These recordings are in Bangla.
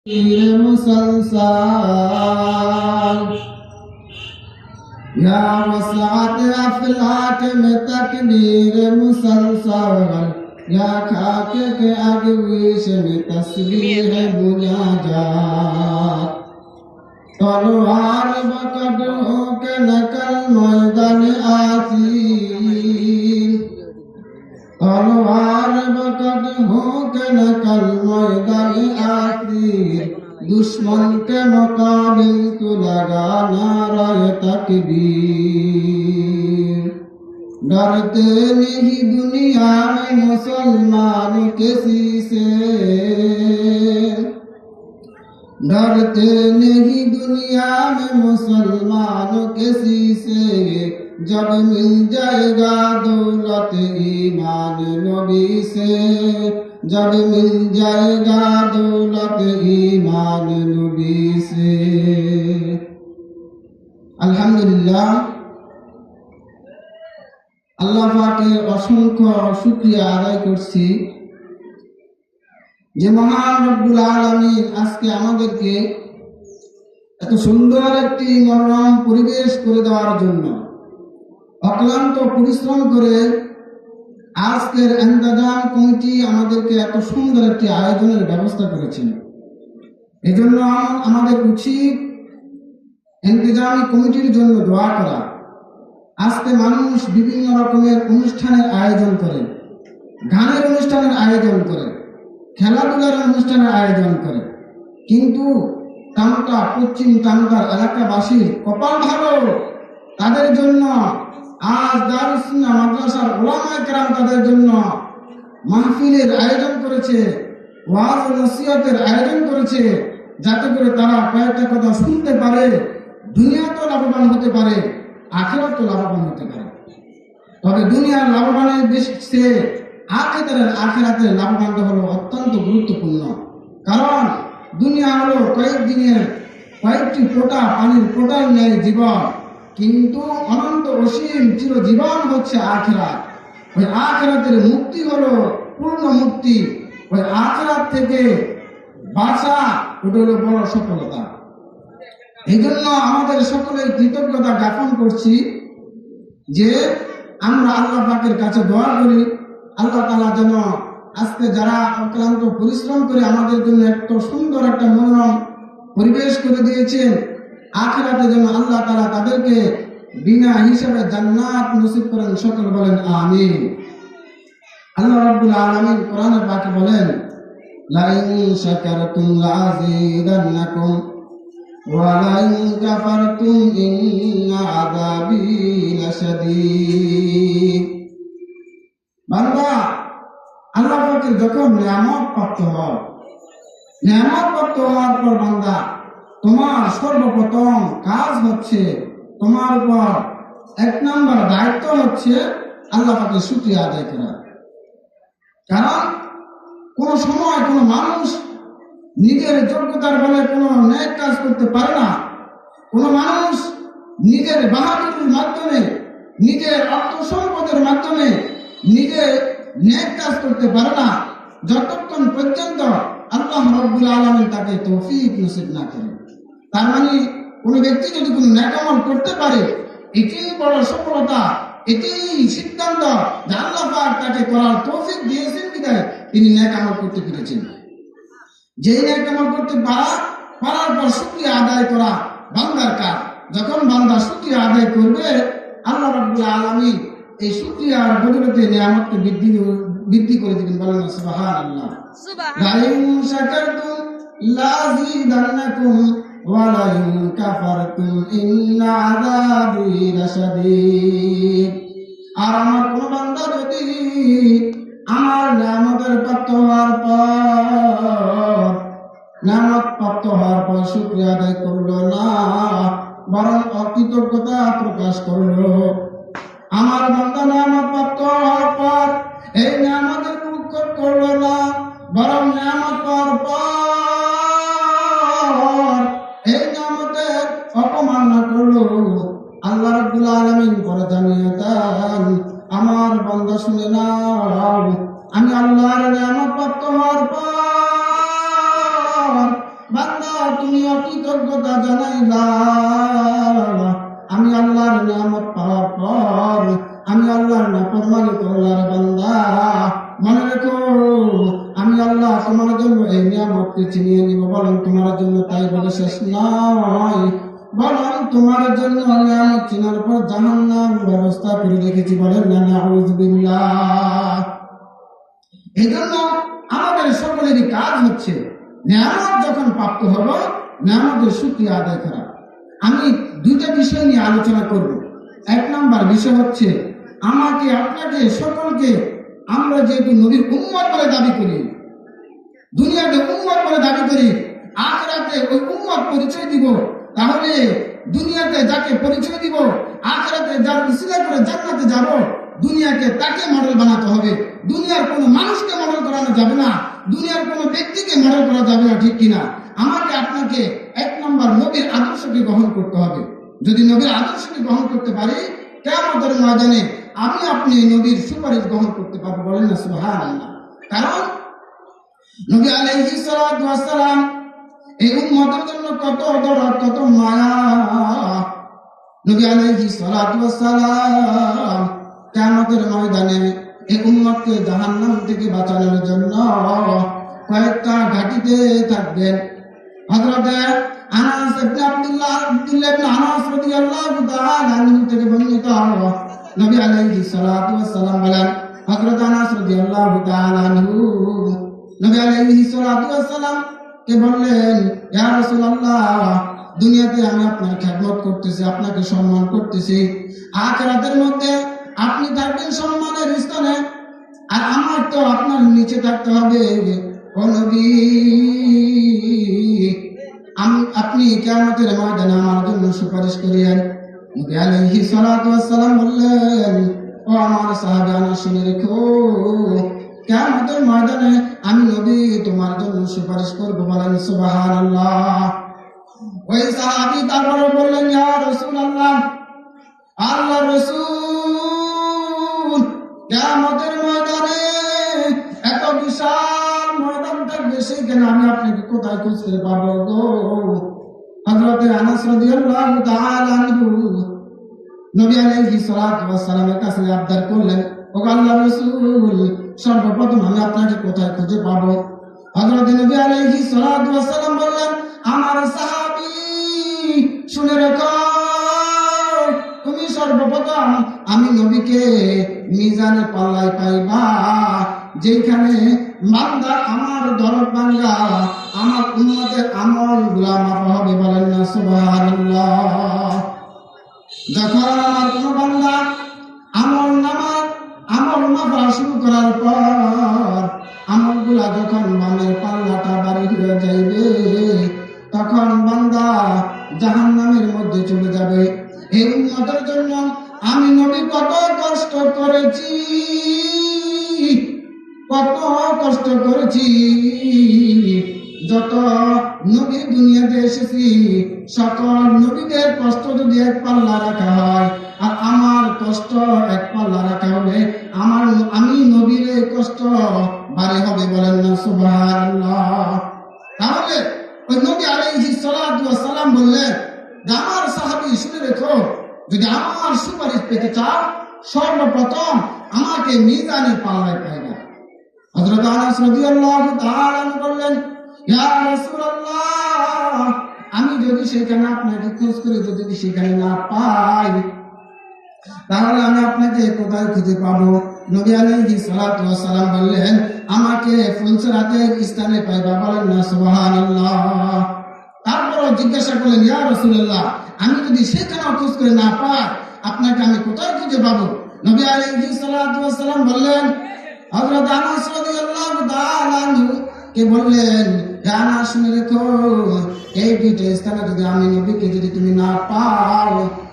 मुसलसल या वसात अफलाक में तकदीर मुसलसल या खाके के अगवीश में तस्बीह मुनाजात तलवार बकदों के नकल मैदान आसीर तलवार बकदों के नकल मैदान आसीर दुश्मन के मुकाबिल को लगा नाराए तकबीर। डरते नहीं दुनिया में मुसलमान किसी से, डरते नहीं दुनिया में मुसलमान किसी से, जब मिल जाएगा दौलत ईमान नबी से, जब मिल जाएगा दौलत ईमान नबी से। अल्हम्दुलिल्लाह, আল্লাহ পাকের অসংখ্য শুকরিয়া আদায় করছি যে মহান রব্বুল আলামিন আজকে আমাদেরকে এত সুন্দর একটি মনোরম পরিবেশ করে দেওয়ার জন্য অক্লান্ত পরিশ্রম করে আজকের ইন্তজাম কমিটি আমাদেরকে এত সুন্দর একটি আয়োজনের ব্যবস্থা করেছেন। এজন্য আমাদের উচিত ইন্তজামী কমিটির জন্য দোয়া করা। আজকে মানুষ বিভিন্ন রকমের অনুষ্ঠানের আয়োজন করে, গানের অনুষ্ঠানের আয়োজন করে, খেলাধুলার অনুষ্ঠানের আয়োজন করে, কিন্তু টামটা পশ্চিম টামটার এলাকাবাসীর কপাল ভালো, তাদের জন্য আজ দারুস সুন্নাহ মাদ্রাসার উলামায়ে কেরাম তাদের জন্য মাহফিলের আয়োজন করেছে, ওয়াজ ও নসিহতের আয়োজন করেছে, যাতে করে তারা কয়েকটা কথা শুনতে পারে, দুনিয়াতেও লাভবান হতে পারে, আখিরাতেও লাভবান হতে পারে। তবে দুনিয়ার লাভবানের বেশি আখিরাতের লাভবানটা হলো অত্যন্ত গুরুত্বপূর্ণ। কারণ দুনিয়া হলো কয়েকদিনের কয়েকটি ফোঁটা পানির ফোঁটার ন্যায় জীবন, কিন্তু অনন্ত অসীম চিরজীবন হচ্ছে আখিরাত। ওই আখিরাতের মুক্তি হলো পূর্ণ মুক্তি। ওই আখিরাত থেকে বাঁচা ওটা হলো বড় সফলতা। এই জন্য আমাদের সকলের কৃতজ্ঞতা জ্ঞাপন করছি যে আমরা আল্লাহ পাকের কাছে দোয়া করি, আল্লাহ তাআলা যেন আজকে যারা অক্লান্ত পরিশ্রম করে আমাদের জন্য এত সুন্দর একটা মনোরম পরিবেশ করে দিয়েছেন, আখিরাতে যেন আল্লাহ তাআলা তাদেরকে বিনা হিসাবে জান্নাত নসিব করেন। সকল বলেন আমিন। আল্লাহ রাব্বুল আলামিন কোরআনে পাকে বলেন, লা ইন শাকারতুম লাযিদান্নাকুম ওয়া লা ইন কাফারতুম ইন্না আযাবি লাশাদীদ। বান্দা, আল্লাহ পাকের যখন নিয়ামত প্রাপ্ত হও, নিয়ামত প্রাপ্ত হওয়ার পর বান্দা তোমার সর্বপ্রথম কাজ হচ্ছে, তোমার উপর এক নম্বর দায়িত্ব হচ্ছে আল্লাহ পাকের শুকরিয়া আদায় করা। কারণ কোন সময় কোন মানুষ নিজের যোগ্যতার বলে কোনো ন্যায় কাজ করতে পারে না। কোন মানুষ নিজের বাহাদুরির মাধ্যমে, নিজের অর্থ সম্পদের মাধ্যমে নিজে ন্যায় কাজ করতে পারে না, যতক্ষণ পর্যন্ত আল্লাহ রাব্বুল আলামিন তাকে তৌফিক নসিব না করেন। তার মানে কোন ব্যক্তি যদি কোন নেক আমল করতে পারে, এটাই বড় সফলতা, এটাই সিদ্ধান্ত যে আল্লাহ পাক তাকে করার তৌফিক দিয়েছেন বিধায় তিনি নেক আমল করতে পেরেছেন। যে নেক আমল করতে পারার পর শুকরিয়া আদায় করা বান্দার কাজ। যখন বান্দা শুকরিয়া আদায় করবে, আল্লাহ রাব্বুল আলামিন এই শুকরিয়ার বদৌলতে নিয়ামতকে বৃদ্ধি করে দিবেন। বলেন সুবহানাল্লাহ। লা ইন শাকারতুম লাযিদান্নাকুম ওয়া লা ইন কাফারতুম ইন্না আযাবি লাশাদীদ। আর আমার কোন বান্দা যদি আমার নিয়ামতের প্রাপ্ত হওয়ার পর শুকরিয়া আদায় করলো না, বরং অকৃতজ্ঞতা প্রকাশ করলো, আমার বান্দা নিয়ামত প্রাপ্ত হওয়ার পর এই নিয়ামতের উপভোগ করলো না, বরং নিয়ামত পাওয়ার পর এই নিয়ামতের অপমাননা করলো, আল্লাহ রাব্বুল আলামিন পরে জানিয়ে দেন, আমার বান্দা শুনে নাও, আমি আল্লাহর নিয়ামত প্রাপ্ত হওয়ার পর বান্দা তুমি অকৃতজ্ঞতা জানাইলা, আমি আল্লাহর নিয়ামত পাওয়ার পর আমি আল্লাহর নাফরমানি করলার বান্দা, মনে রেখো আমি আল্লাহ তোমার জন্য এই নিয়ামতকে ছিনিয়ে নিব। বলেন তোমার জন্য তাই বলে শেষ নয়, বলেন তোমার জন্য নিয়ামত চিনার পর জাহান্নাম ব্যবস্থা করে রেখেছি। বলেন না নাউযুবিল্লাহ। এই জন্য আমাদের সকলেরই কাজ হচ্ছে নিয়ামত যখন প্রাপ্ত হব নিয়ামতের শুকরিয়া আদায় করা। আমি দুইটা বিষয় নিয়ে আলোচনা করব। এক নাম্বার বিষয় হচ্ছে আমাকে আপনাকে সকলকে আমরা যেহেতু নবীর উম্মত বলে দাবি করি, দুনিয়াতে উম্মত বলে দাবি করি, আখিরাতে ওই উম্মত পরিচয় দিব, তাহলে দুনিয়াতে যাকে পরিচয় দিব আখিরাতে যার উসিলা করে জান্নাতে যাব, দুনিয়াকে তাকে মডেল বানাতে হবে। দুনিয়ার কোনো মানুষকে মডেল করানো যাবে না, দুনিয়ার কোনো ব্যক্তিকে মডেল করা যাবে না, ঠিক কিনা? আমাকে আপনাকে এক নম্বর নবীর আদর্শকে গ্রহণ করতে হবে। যদি নবীর আদর্শকে গ্রহণ করতে পারি কিয়ামতের ময়দানে আমি আপনি নবীর সুপারিশ গ্রহণ করতে পারবো। বলেন না সুবহানাল্লাহ। কারণ নবী আলাইহিস সালাতু ওয়াস সালাম এই উম্মতের জন্য কত দরদ, কত মায়া। নবী আলাইহিস সালাতু ওয়াস সালাম কিয়ামতের ময়দানে এই উম্মতকে জাহান্নাম থেকে বাঁচানোর জন্য কয়েকটা ঘাটিতে থাকবেন। হযরত আনাস ইবনে আব্দুল্লাহ ইবনে আনাস রাদিয়াল্লাহু তাআলা আনহু থেকে বর্ণিত নবী আলাইহিস সালাতু ওয়াস সালাম বলেন, হযরত আনাস রাদিয়াল্লাহু তাআলা আনহু নবী আলাইহিস সালাতু ওয়াস সালাম কে বললেন, ইয়া রাসূলুল্লাহ, দুনিয়াতে আমি আপনার খেদমত করতেছি, আপনাকে সম্মান করতেছি, আখিরাতের মধ্যে আপনি থাকবেন সম্মানের স্থানে, আর আমার তো আপনার নিচে থাকতে হবে। ও নবী, আপনি কিয়ামতের ময়দানে আমার জন্য সুপারিশ করিয়েন। নবী আলাইহিস সালাতু ওয়াস সালাম বললেন, ও আমার সাহাবী আনাস, শুনে রেখো, কিয়ামতের ময়দানে আমি নবী তোমার জন্য সুপারিশ করব। বলেন সুবহানাল্লাহ। ওই সাহাবী তারপরে বললেন, ইয়া রাসূলুল্লাহ, আল্লাহর রাসূল, কিয়ামতের ময়দানে এত বিশাল ময়দান থাকবে, সেখানে আমি আপনাকে কোথায় খুঁজতে পাবো গো? হযরত আনাস রাদিয়াল্লাহু তাআলা আনহু নবী আলাইহিস সালাতু ওয়াস সালামের কাছে আবদার করলেন, ও আল্লাহর রাসূল, সর্বপ্রথম আমি আপনাকে কোথায় খুঁজে পাবো? হযরত নবী আলাইহিস সালাতু ওয়াস সালাম বললেন, আমার সাহাবী, শুনে রেখো, তুমি সর্বপ্রথম আমি নবীকে মিজানের পাল্লায় পাইবা, যেখানে বান্দা আমার দরদ ভাঙ্গা আমার উম্মতের আমলগুলা মাপা হবে। বলেন না সুবহানাল্লাহ। যখন আমার কোন বান্দা আমল মাপা শুরু করার পর আমলগুলা যখন বামের পাল্লাটা বাড়ি হয়ে যাইবে, তখন বান্দা জাহান্নামের মধ্যে চলে যাবে। এই উম্মতের জন্য আমি নবী কত কষ্ট করেছি, কত কষ্ট করেছি। যত নবী দুনিয়াতে এসেছি সকল নবীদের কষ্ট যদি এক পাল্লা রাখা হয় আর আমার কষ্ট এক পাল্লা রাখা হবে, আমি নবীর কষ্ট বাড়ি হবে। বলেন না সুবহানাল্লাহ। তাহলে ওই নবী আলাইহিস সালাতু ওয়াস সালাম বললেন, আমার সাহাবী, শুনে রেখো, যদি আমার সুপারিশ পেতে চাও সর্বপ্রথম আমাকে মিজানের পাল্লায় পাইবা। হযরত আনাস রাদিয়াল্লাহু তাআলা আনহু বললেন, ইয়া রাসূলুল্লাহ, আমি যদি সেখানে আপনাকে খোঁজ করি, যদি সেখানে না পাই, তাহলে আমি আপনাকে কোথায় খুঁজে পাবো? নবী আলাইহিস সালাতু ওয়াস সালাম বললেন, আমাকে ফুলসরাতের স্থানে পাইবা। বলেন না সুবহানাল্লাহ। তারপর জিজ্ঞাসা করলেন, ইয়া রাসূলুল্লাহ, আমি যদি সেখানে খোঁজ করে না পাই, আপনাকে আমি কোথায় খুঁজে পাবো? নবী আলাইহিস সালাতু ওয়াস সালাম বললেন, হযরত আনাস রাদিয়াল্লাহু তাআলা আনহু কে বললেন, হে আনাস, শুনে রেখো, এই দুইটা স্থানে যদি আমি নবীকে যদি তুমি না পাও,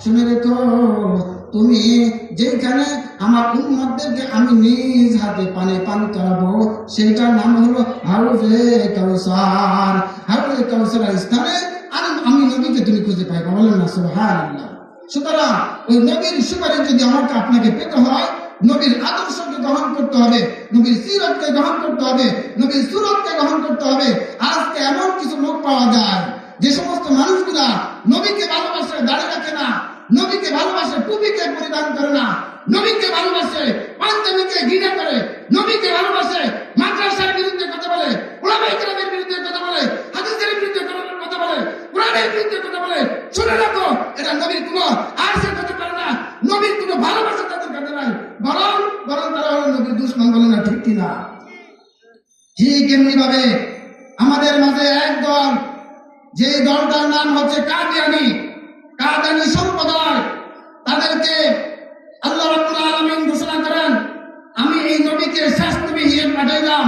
শুনে রেখো, তুমি যেখানে আমার উম্মতদেরকে আমি নিজ হাতে পানি পান করাবো, সেটার নাম হলো হাউজে কাউসার। হাউজে কাউসারের স্থানে আমি নবীকে তুমি খুঁজে পাইবা। বলেন না সুবহানাল্লাহ। সুতরাং ওই নবীর সুপারিশ যদি আমাকে আপনাকে পেতে হয়, নবীর আদর্শকে গ্রহণ করতে হবে, নবীর সিরতকে গ্রহণ করতে হবে, নবীর সুরতকে গ্রহণ করতে হবে। আজকে এমন কিছু লোক পাওয়া যায় যে সমস্ত মানুষগুলা নবীকে ভালোবাসে, দাঁড়িয়ে রাখে না, নবীকে ভালোবাসে, টুপিকে পরিধান করে না, নবীকে ভালোবাসে, পাঞ্জাবিকে ঘৃণা করে, নবীকে ভালোবাসে, মাদ্রাসার বিরুদ্ধে কথা বলে, উলামায়ে কেরামের বিরুদ্ধে কথা বলে, হাদিসের বিরুদ্ধে কথা বলে, কোরআনের বিরুদ্ধে কথা বলে। শুনে রাখো, এটা নবীর কোনো আশা করতে পারে না, নবীর কোনো ভালোবাসা তাদের কাছে নাই, বরং তারা হলো নবীর দুশমন। বলে না ঠিক কিনা? ঠিক এমনি ভাবে আমাদের মাঝে এক দল, যে দলটার নাম হচ্ছে কাদিয়ানী সম্প্রদায়, তাদেরকে আল্লাহ রাব্বুল আলামিন ঘোষণা করেন, আমি এই নবীকে শেষ নবী হিসেবে পাঠাইলাম।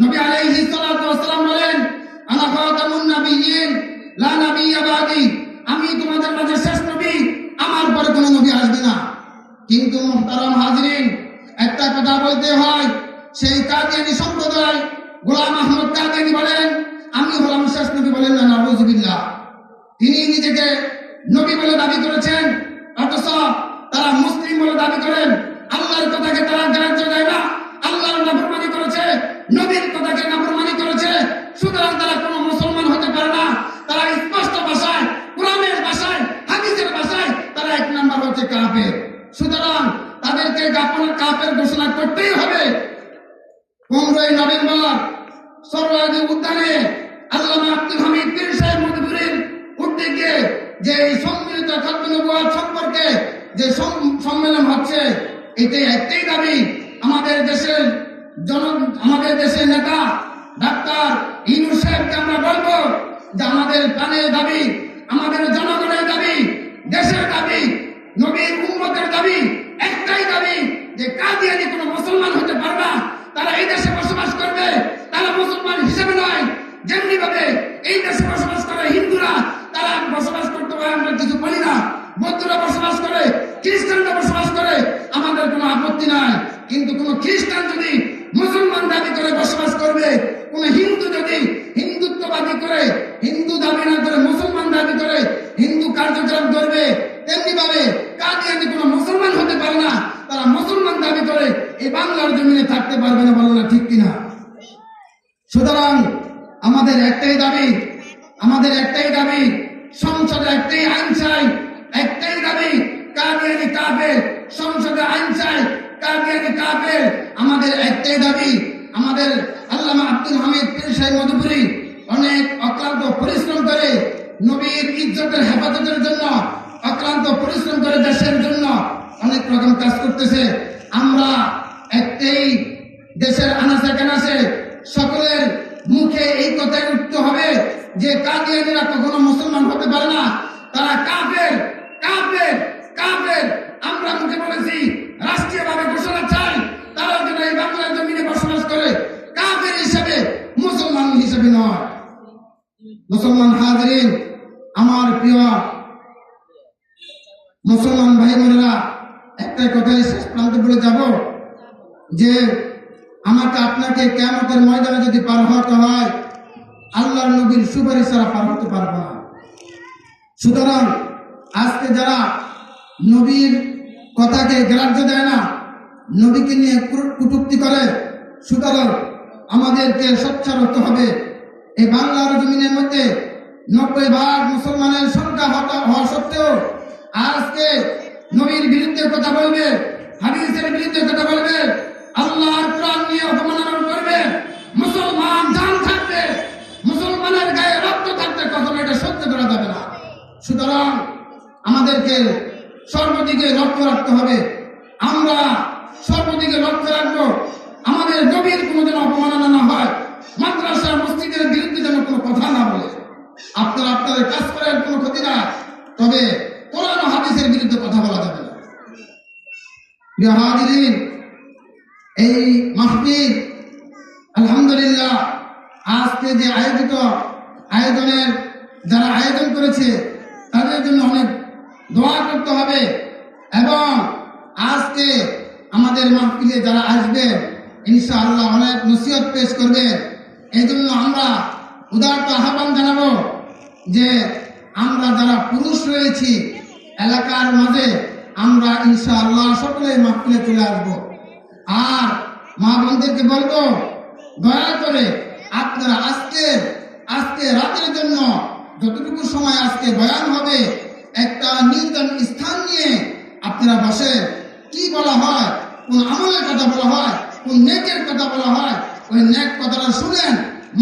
নবী আলাইহিস সালাতু ওয়াস সালাম বলেন, আনা খাতামুন নাবিয়্যিন লা নাবিয়্যা বাদি, আমি তোমাদের মাঝে শেষ নবী, আমার পরে কোনো নবী আসবে না। কিন্তু মুহতারাম হাজিরিন, একটা কথা বলতে হয়, সেই কাদিয়ানী সম্প্রদায় গোলাম আহমদ কাদিয়ানী বলেন, আমি হলাম শেষ নবী। বলেন না নাউযুবিল্লাহ। তিনি নিজেকে নবী বলে দাবি করেছেন, অথচ তারা মুসলিম বলে দাবি করেন। আল্লাহর কথাকে তারা গ্রাহ্য দেয় না, আল্লাহর নাফরমানি করেছে, নবীর কথাকে নাফরমানি করেছে। সুতরাং তারা কোনো মুসলমান হতে পারে না। তারা স্পষ্ট ভাষায়, কোরআনের ভাষায়, হাদিসের ভাষায় তারা এক নাম্বার হচ্ছে কাফের। সুতরাং তাদেরকে কাফের ঘোষণা করতেই হবে। 15 নভেম্বর সরওয়ার্দী উদ্যানে আল্লামা আব্দুল হামিদ পীর সাহেব মধুপুরীর উদ্যোগে যে সম্মিলিত খতমে নবুয়ত সম্পর্কে যে সম্মেলন হচ্ছে, এটাই একটাই দাবি, আমাদের দেশের নেতা ডাক্তার ইউনূস সাহেবকে আমরা বলবো যে আমাদের প্রাণের দাবি, আমাদের জনগণের দাবি, দেশের দাবি, নবীর উম্মতের দাবি, একটাই দাবি যে কাদিয়ানী কোনো মুসলমান হতে পারবে না। তারা এই দেশে বসবাস করবে, তারা মুসলমান হিসেবে নয়। যেমনি ভাবে এই দেশে বসবাস করে হিন্দুরা, তারা বসবাস করতে পারে, আমরা কিছু বলি না। বৌদ্ধরা বসবাস করে, খ্রিস্টানরা বসবাস করে, আমাদের কোনো আপত্তি নাই। কিন্তু কোন খ্রিস্টান যদি মুসলমান দাবি করে বসবাস করবে, কোন হিন্দু যদি হিন্দুত্ববাদী করে, হিন্দু দাবি না করে মুসলমান দাবি করে হিন্দু কার্যক্রম করবে, তেমনি ভাবে কাদিয়ানী কোনো মুসলমান হতে পারে না। তারা মুসলমান দাবি করে এই বাংলার জমিনে থাকতে পারবে না। বলো না ঠিক কিনা? সুতরাং আমাদের একটাই দাবি, সংসদে একটাই আইন চাই, একটাই দাবি, কাদিয়ানী কাফের। সংসদে আইন চাই, কাদিয়ানী কাফের। আমাদের একটাই দাবি। আমাদের আল্লামা আব্দুল হামিদ পীর সাহেব মধুপুরী অনেক অক্লান্ত পরিশ্রম করে নবীর ইজ্জতের হেফাজতের জন্য, অক্লান্ত পরিশ্রম করে দেশের জন্য অনেক রকম কাজ করতেছে। আমরা একটাই দেশের আনাচে কানাচে সকলের মুখে এই কথাই উঠতে হবে যে কাদিয়ানীরা কখনো মুসলমান হতে পারে না, তারা কাফের, কাফের, কাফের। আমরা মুখে বলেছি, রাষ্ট্রীয়ভাবে ঘোষণা চাই, তারা যেন এই বাংলার জমিনে বসবাস করে কাফের হিসেবে, মুসলমান হিসেবে নয়। মুসলমান হাজিরিন, আমার প্রিয় মুসলমান ভাই বোনেরা, একটাই কথাই শেষ প্রান্তে বলে যাব যে আমাকে আপনাকে কিয়ামতের ময়দানে যদি পার হতে হয়, আল্লাহর নবীর সুপারিশ ছাড়া পার হতে পারবো না। সুতরাং আজকে যারা নবীর কথাকে গ্রাহ্য দেয় না, নবীকে নিয়ে কটূক্তি করে, সুতরাং আমাদেরকে সোচ্চার হতে হবে। এই বাংলার জমিনের মধ্যে 90% মুসলমানের সংখ্যা হওয়া সত্ত্বেও আজকে নবীর বিরুদ্ধে কথা বলবে, হাদিসের বিরুদ্ধে কথা বলবে, আল্লাহর কোরআন নিয়ে অপমাননা করবে, মুসলমান জান থাকবে, মুসলমানের গায়ে রক্ত থাকতে কখনো এটা সহ্য করা যাবে না। সুতরাং আমাদেরকে সর্বদিকে লক্ষ্য রাখতে হবে। আমরা সর্বদিকে লক্ষ্য রাখবো আমাদের নবীর কোনো যেন অপমাননা না হয়, মাদ্রাসা মসজিদের বিরুদ্ধে যেন কোনো কথা না বলে। আপনারা আপনাদের কাজ করার কোনো ক্ষতি না, তবে কোরআন ও হাদিসের বিরুদ্ধে কথা বলা যাবে না। প্রিয় হাজিরিন, এই মাহফিল আলহামদুলিল্লাহ আজকে যে আয়োজনের যারা আয়োজন করেছে তাদের জন্য অনেক দোয়া করতে হবে, এবং আজকে আমাদের মাহফিলে যারা আসবে ইনশাআল্লাহ অনেক নসিহত পেশ করবে। এই জন্য আমরা উদারত আহ্বান জানাবো যে আমরা যারা পুরুষ রয়েছি এলাকার মাঝে আমরা ইনশাআল্লাহ সকলে মাহফিলে চলে আসবো। আর মা বোনদেরকে বলবো, দয়া করে আপনারা আজকে রাতের জন্য যতটুকু সময় আজকে বয়ান হবে, একটা নির্জন স্থান নিয়ে আপনারা বসে, কি বলা হয়, কোন আমলের কথা বলা হয়, কোন নেকের কথা বলা হয়, ওই নেক কথাটা শুনেন,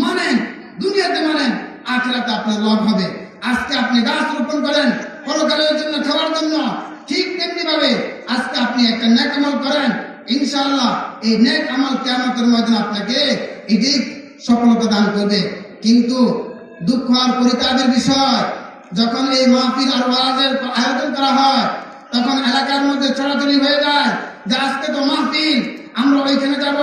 মানেন, দুনিয়াতে মানেন, আখিরাতে আপনার লাভ হবে। আজকে আপনি গাছ রোপণ করেন পরকালের জন্য, খাওয়ার জন্য, ঠিক তেমনি ভাবে আজকে আপনি একটা নেক আমল করেন, ইনশাআল্লাহ এই নেক আমল কিয়ামতের ময়দানে আপনাকে এটি সফলতা দান করবে। কিন্তু দুঃখ আর পরিতাপের বিষয়, যখন এই মাহফিল আর ওয়াজের আয়োজন করা হয়, তখন এলাকার মধ্যে ছড়াছড়ি হয়ে যায় যে আজকে তো মাহফিল, আমরা ওইখানে যাব,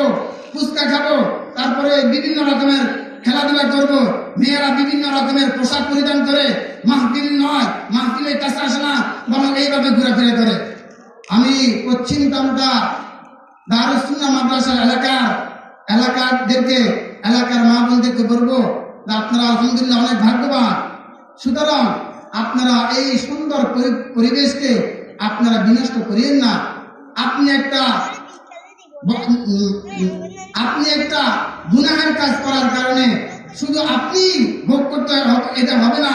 ফুচকা খাবো, তারপরে বিভিন্ন রকমের খেলাধুলা করব, মেয়েরা বিভিন্ন রকমের পোশাক পরিধান করে, মাহফিল নয়, মাহফিলের কাছে আসে না, বরং এইভাবে ঘোরাফেরা করে। আমি পশ্চিম টামটা দারুস সুন্নাহ মাদ্রাসার এলাকার মা বোনদেরকে বলবো যে আপনারা আলহামদুলিল্লাহ অনেক ভাগ্যবান। সুতরাং আপনারা এই সুন্দর পরিবেশকে আপনারা বিনষ্ট করিয়েন না। আপনি একটা গুনাহের কাজ করার কারণে শুধু আপনি ভোগ করতে এটা হবে না,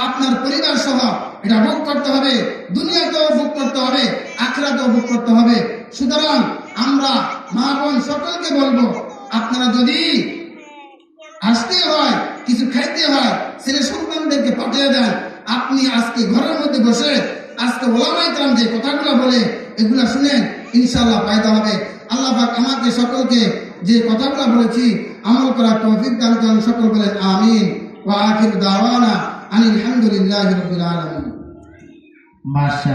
আপনার পরিবার সহ এটা ভোগ করতে হবে, দুনিয়াতেও ভোগ করতে হবে, আখিরাতেও ভোগ করতে হবে। সুতরাং আমরা মা বোন সকলকে বলবো, আপনারা যদি আসতে হয়, কিছু খাইতে হয়, ছেলে সন্তানদেরকে পাঠিয়ে দেন। আপনি আজকে ঘরের মধ্যে বসে আজকে ওলামায়ে কেরাম যে কথাগুলো বলে এগুলা শুনেন, ইনশাআল্লাহ ফায়দা হবে। আল্লাহ পাক আমাকে সকলকে যে কথাগুলো বলেছি আমল করার তৌফিক দান করেন। সকল বলেন আমিন। ওয়া আখিরু দাওয়ানা আনিল হামদুলিল্লাহি রাব্বিল আলামিন। মাশাআল্লাহ।